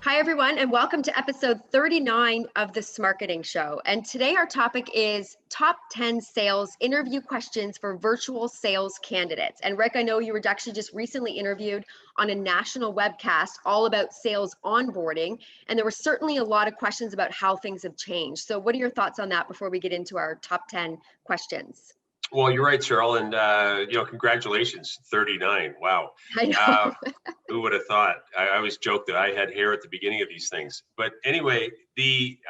Hi, everyone, and welcome to episode 39 of the Smarketing Show. And today our topic is top 10 sales interview questions for virtual sales candidates. And Rick, I know you were actually just recently interviewed on a national webcast all about sales onboarding. And there were certainly a lot of questions about how things have changed. So what are your thoughts on that before we get into our top 10 questions? Well, you're right, Cheryl, and congratulations, 39. Wow. I know. Who would have thought? I always joke that I had hair at the beginning of these things. But anyway,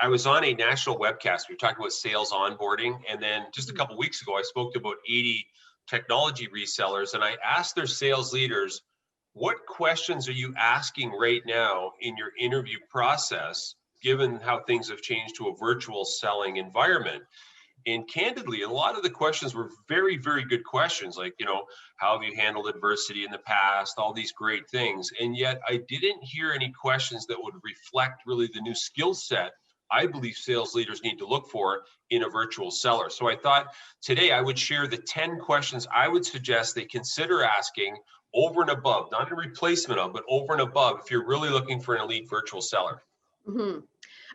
I was on a national webcast. We were talking about sales onboarding, and then just a couple of weeks ago, I spoke to about 80 technology resellers, and I asked their sales leaders, what questions are you asking right now in your interview process, given how things have changed to a virtual selling environment? And candidly, a lot of the questions were very, very good questions, like, how have you handled adversity in the past, all these great things. And yet I didn't hear any questions that would reflect really the new skill set I believe sales leaders need to look for in a virtual seller. So I thought today I would share the 10 questions I would suggest they consider asking over and above, not a replacement of, but over and above if you're really looking for an elite virtual seller. Mm-hmm.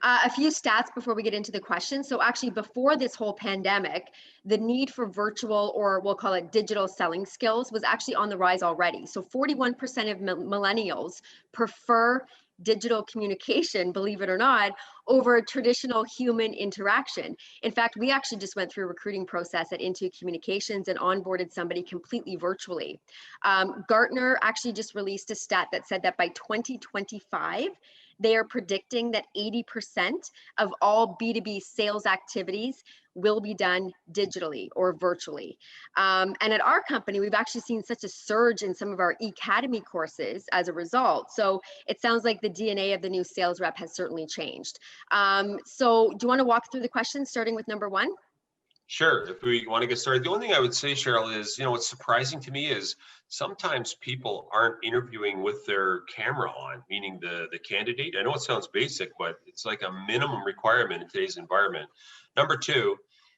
A few stats before we get into the questions. So actually before this whole pandemic, the need for virtual, or we'll call it digital selling skills, was actually on the rise already. So 41% of millennials prefer digital communication, believe it or not, over traditional human interaction. In fact, we actually just went through a recruiting process at Into Communications and onboarded somebody completely virtually. Gartner actually just released a stat that said that by 2025, they are predicting that 80% of all B2B sales activities will be done digitally or virtually. And at our company, we've actually seen such a surge in some of our Academy courses as a result. So it sounds like the DNA of the new sales rep has certainly changed. So do you want to walk through the questions, starting with number one? Sure. If we want to get started, the only thing I would say, Cheryl, is, what's surprising to me is sometimes people aren't interviewing with their camera on, meaning the candidate. I know it sounds basic, but it's like a minimum requirement in today's environment. Number two,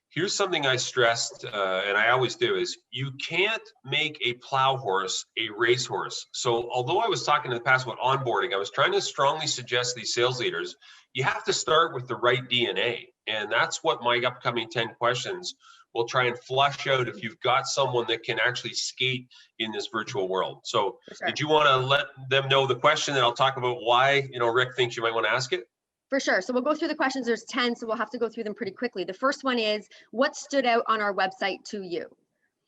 here's something I stressed, and I always do, is you can't make a plow horse a racehorse. So although I was talking in the past about onboarding, I was trying to strongly suggest these sales leaders, you have to start with the right DNA. And that's what my upcoming 10 questions will try and flush out if you've got someone that can actually skate in this virtual world. So Sure. Did you want to let them know the question, and I'll talk about why, Rick thinks you might want to ask it? For sure. So we'll go through the questions. There's 10, so we'll have to go through them pretty quickly. The first one is, what stood out on our website to you?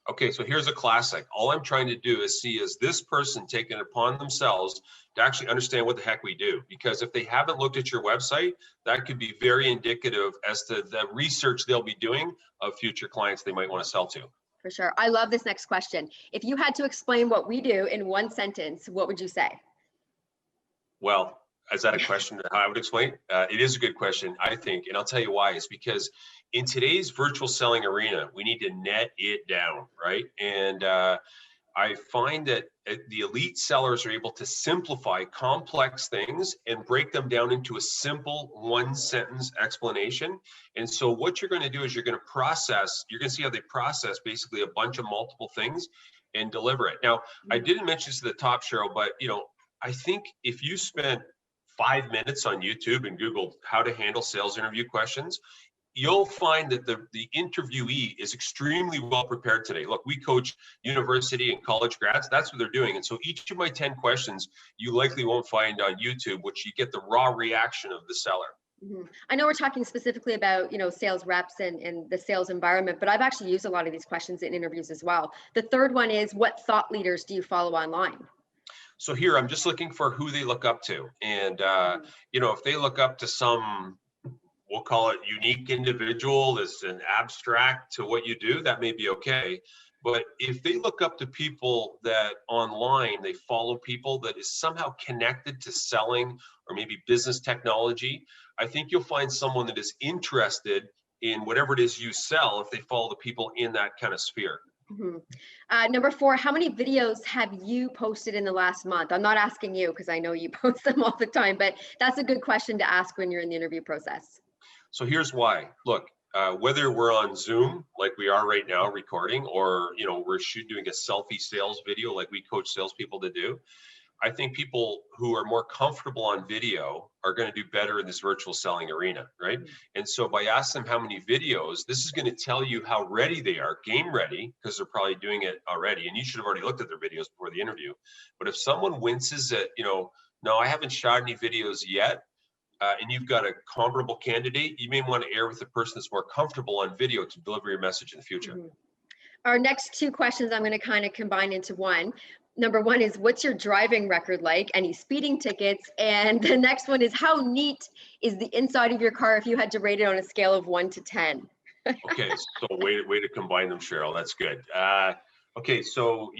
Okay, so here's a classic. All I'm trying to do is see, is this person taking it upon themselves to actually understand what the heck we do? Because if they haven't looked at your website, that could be very indicative as to the research they'll be doing of future clients they might want to sell to. For sure. I love this next question. If you had to explain what we do in one sentence, what would you say? Well, is that a question how I would explain? It is a good question, I think, and I'll tell you why. It's because in today's virtual selling arena, we need to net it down, right? And I find that the elite sellers are able to simplify complex things and break them down into a simple one-sentence explanation. And so what you're going to do is you're going to see how they process basically a bunch of multiple things and deliver it. Now, I didn't mention this at the top, Cheryl, but I think if you spent 5 minutes on YouTube and Googled how to handle sales interview questions, you'll find that the interviewee is extremely well prepared today. Look, we coach university and college grads. That's what they're doing. And so each of my 10 questions, you likely won't find on YouTube, which you get the raw reaction of the seller. Mm-hmm. I know we're talking specifically about, sales reps and the sales environment, but I've actually used a lot of these questions in interviews as well. The third one is, what thought leaders do you follow online? So here, I'm just looking for who they look up to. And, if they look up to some, we'll call it unique individual that's an abstract to what you do, that may be okay. But if they look up to people that online, they follow people that is somehow connected to selling or maybe business technology, I think you'll find someone that is interested in whatever it is you sell if they follow the people in that kind of sphere. Mm-hmm. Number 4, how many videos have you posted in the last month? I'm not asking you because I know you post them all the time, but that's a good question to ask when you're in the interview process. So here's why. Look, whether we're on Zoom like we are right now recording, or we're doing a selfie sales video like we coach salespeople to do, I think people who are more comfortable on video are going to do better in this virtual selling arena, right? And so by asking them how many videos, this is going to tell you how ready they are, game ready, because they're probably doing it already. And you should have already looked at their videos before the interview. But if someone winces at, no, I haven't shot any videos yet, and you've got a comparable candidate, you may want to air with the person that's more comfortable on video to deliver your message in the future. Mm-hmm. Our next two questions I'm going to kind of combine into one. Number one is, what's your driving record like? Any speeding tickets? And the next one is, how neat is the inside of your car if you had to rate it on a scale of 1 to 10? Okay, so way to combine them, Cheryl. That's good. Okay, so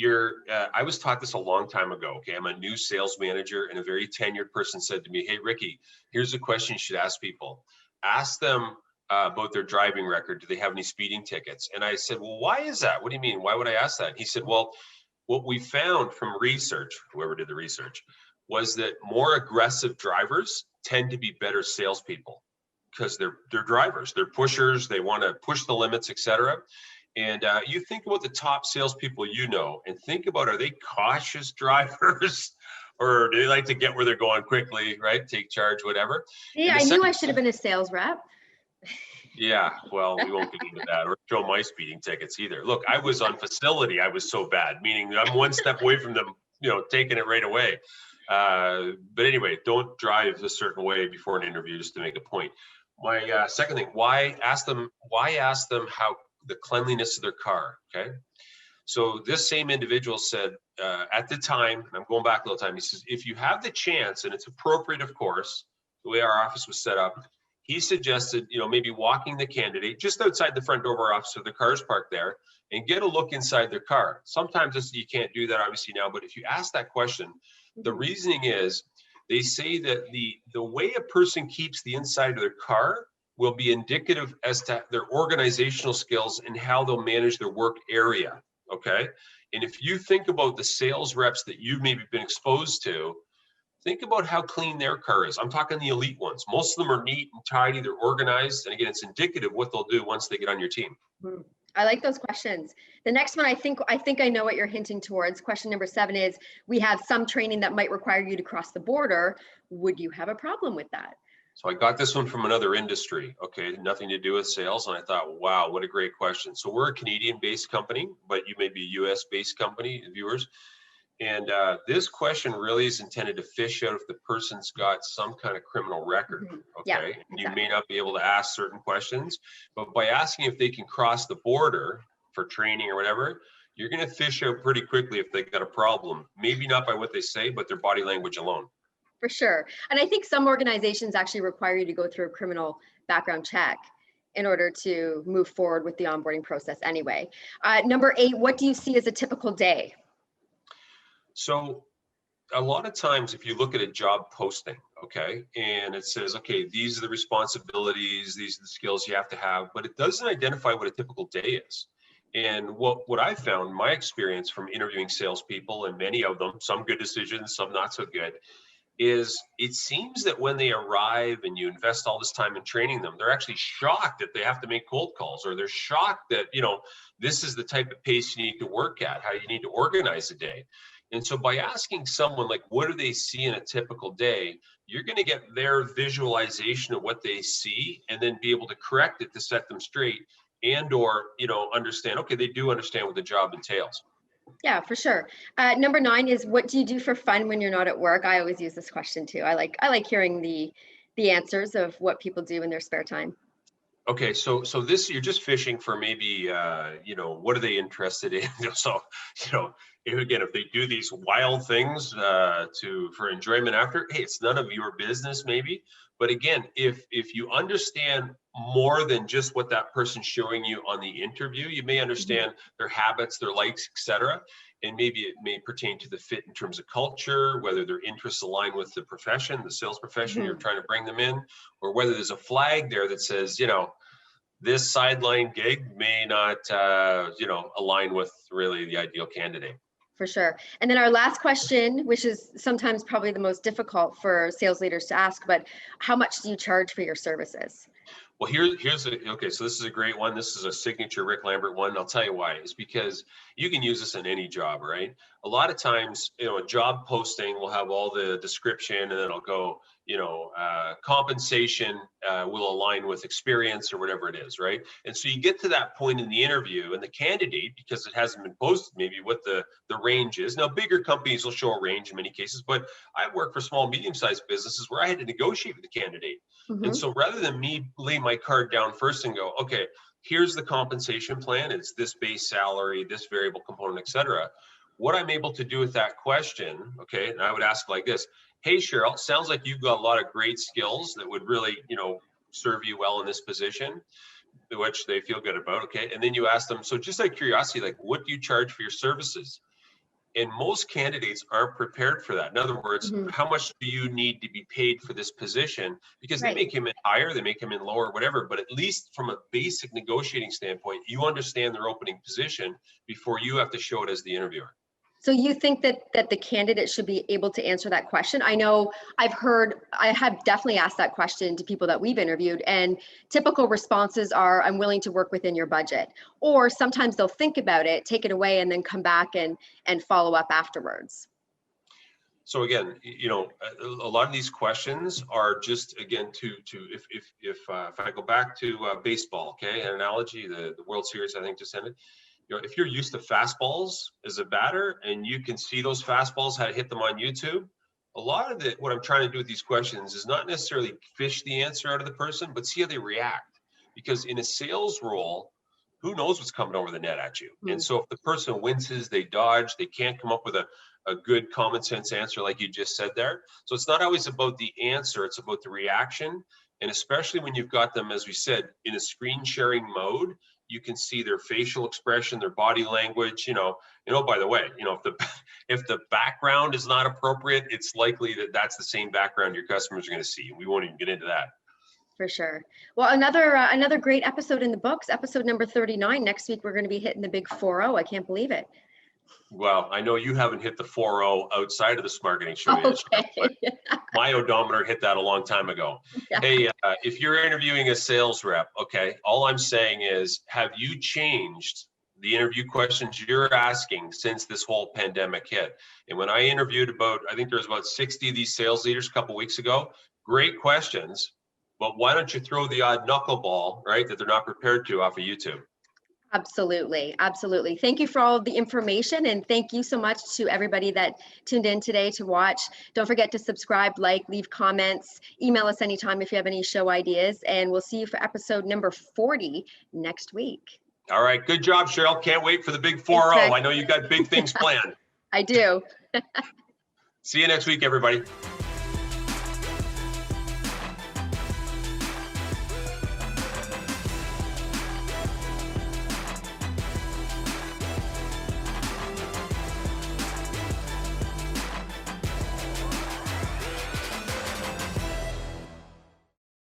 I was taught this a long time ago. Okay, I'm a new sales manager, and a very tenured person said to me, "Hey, Ricky, here's a question you should ask people. Ask them about their driving record. Do they have any speeding tickets?" And I said, "Well, why is that? What do you mean? Why would I ask that?" And he said, "Well, what we found from research, whoever did the research, was that more aggressive drivers tend to be better salespeople because they're drivers, they're pushers, they want to push the limits, etc." And you think about the top salespeople and think about, are they cautious drivers or do they like to get where they're going quickly, right? Take charge, whatever. Yeah, I knew I should have been a sales rep. Yeah, well, we won't get into that or show my speeding tickets either. Look, I was on facility. I was so bad, meaning I'm one step away from them, taking it right away. But anyway, don't drive a certain way before an interview just to make a point. My second thing, why ask them how the cleanliness of their car, okay? So this same individual said at the time, and I'm going back a little time, he says, if you have the chance, and it's appropriate, of course, the way our office was set up, he suggested, maybe walking the candidate just outside the front door of our office, so the car's parked there, and get a look inside their car. Sometimes you can't do that, obviously, now, but if you ask that question, the reasoning is, they say that the way a person keeps the inside of their car will be indicative as to their organizational skills and how they'll manage their work area, okay? And if you think about the sales reps that you've maybe been exposed to, think about how clean their car is. I'm talking the elite ones. Most of them are neat and tidy, they're organized, and again, it's indicative of what they'll do once they get on your team. I like those questions. The next one, I think I know what you're hinting towards. Question number 7 is, we have some training that might require you to cross the border. Would you have a problem with that? So I got this one from another industry, okay, nothing to do with sales. And I thought, wow, what a great question. So we're a Canadian-based company, but you may be a US-based company, viewers. And this question really is intended to fish out if the person's got some kind of criminal record, okay? Yeah, And exactly. you may not be able to ask certain questions, but by asking if they can cross the border for training or whatever, you're going to fish out pretty quickly if they got a problem. Maybe not by what they say, but their body language alone. For sure. And I think some organizations actually require you to go through a criminal background check in order to move forward with the onboarding process anyway. Number 8, what do you see as a typical day? So a lot of times if you look at a job posting, okay, and it says, okay, these are the responsibilities, these are the skills you have to have, but it doesn't identify what a typical day is. And what I found, my experience from interviewing salespeople, and many of them, some good decisions, some not so good, is it seems that when they arrive and you invest all this time in training them, they're actually shocked that they have to make cold calls, or they're shocked that, this is the type of pace you need to work at, how you need to organize a day. And so by asking someone, like, what do they see in a typical day, you're going to get their visualization of what they see and then be able to correct it to set them straight and or, understand, okay, they do understand what the job entails. Yeah, for sure. Number 9 is, what do you do for fun when you're not at work? I always use this question too. I like hearing the answers of what people do in their spare time. Okay, so this, you're just fishing for maybe, what are they interested in? So, again, if they do these wild things for enjoyment after, hey, it's none of your business maybe. But again, if you understand more than just what that person's showing you on the interview, you may understand their habits, their likes, etc. And maybe it may pertain to the fit in terms of culture, whether their interests align with the profession, the sales profession you're trying to bring them in, or whether there's a flag there that says, this sideline gig may not, align with really the ideal candidate. For sure. And then our last question, which is sometimes probably the most difficult for sales leaders to ask, but how much do you charge for your services? Well, okay, so this is a great one. This is a signature Rick Lambert one. I'll tell you why. It's because you can use this in any job, right? A lot of times, a job posting will have all the description, and then it'll go, compensation will align with experience or whatever it is, right? And so you get to that point in the interview, and the candidate, because it hasn't been posted, maybe what the range is. Now, bigger companies will show a range in many cases, but I work for small, medium-sized businesses where I had to negotiate with the candidate. And so rather than me lay my card down first and go, okay, here's the compensation plan, it's this base salary, this variable component, et cetera. What I'm able to do with that question, okay, and I would ask like this: hey, Cheryl, sounds like you've got a lot of great skills that would really, serve you well in this position, which they feel good about, okay? And then you ask them, so just out of curiosity, like, what do you charge for your services? And most candidates aren't prepared for that. In other words, how much do you need to be paid for this position? Because they may come in higher, they may come in lower, whatever, but at least from a basic negotiating standpoint, you understand their opening position before you have to show it as the interviewer. So you think that the candidate should be able to answer that question? I know I have definitely asked that question to people that we've interviewed, and typical responses are, I'm willing to work within your budget. Or sometimes they'll think about it, take it away, and then come back and follow up afterwards. So again, a lot of these questions are just, again, if I go back to baseball, okay, an analogy, the World Series, I think, just ended. If you're used to fastballs as a batter and you can see those fastballs, how to hit them on YouTube, a lot of what I'm trying to do with these questions is not necessarily fish the answer out of the person, but see how they react. Because in a sales role, who knows what's coming over the net at you? And so if the person winces, they dodge, they can't come up with a good common sense answer like you just said there. So it's not always about the answer, it's about the reaction. And especially when you've got them, as we said, in a screen sharing mode, you can see their facial expression, their body language, by the way, if the background is not appropriate, it's likely that that's the same background your customers are going to see. We won't even get into that. For sure. Well, another great episode in the books, episode number 39. Next week, we're going to be hitting the big 4-0. I can't believe it. Well, I know you haven't hit the 4-0 outside of this marketing show yet, but my odometer hit that a long time ago. Yeah. Hey, if you're interviewing a sales rep, okay, all I'm saying is, have you changed the interview questions you're asking since this whole pandemic hit? And when I interviewed I think there's about 60 of these sales leaders a couple of weeks ago, great questions, but why don't you throw the odd knuckleball, right, that they're not prepared to off of YouTube? Absolutely. Absolutely. Thank you for all the information. And thank you so much to everybody that tuned in today to watch. Don't forget to subscribe, leave comments, email us anytime if you have any show ideas. And we'll see you for episode number 40 next week. All right. Good job, Cheryl. Can't wait for the big 4-0. I know you got big things planned. I do. See you next week, everybody.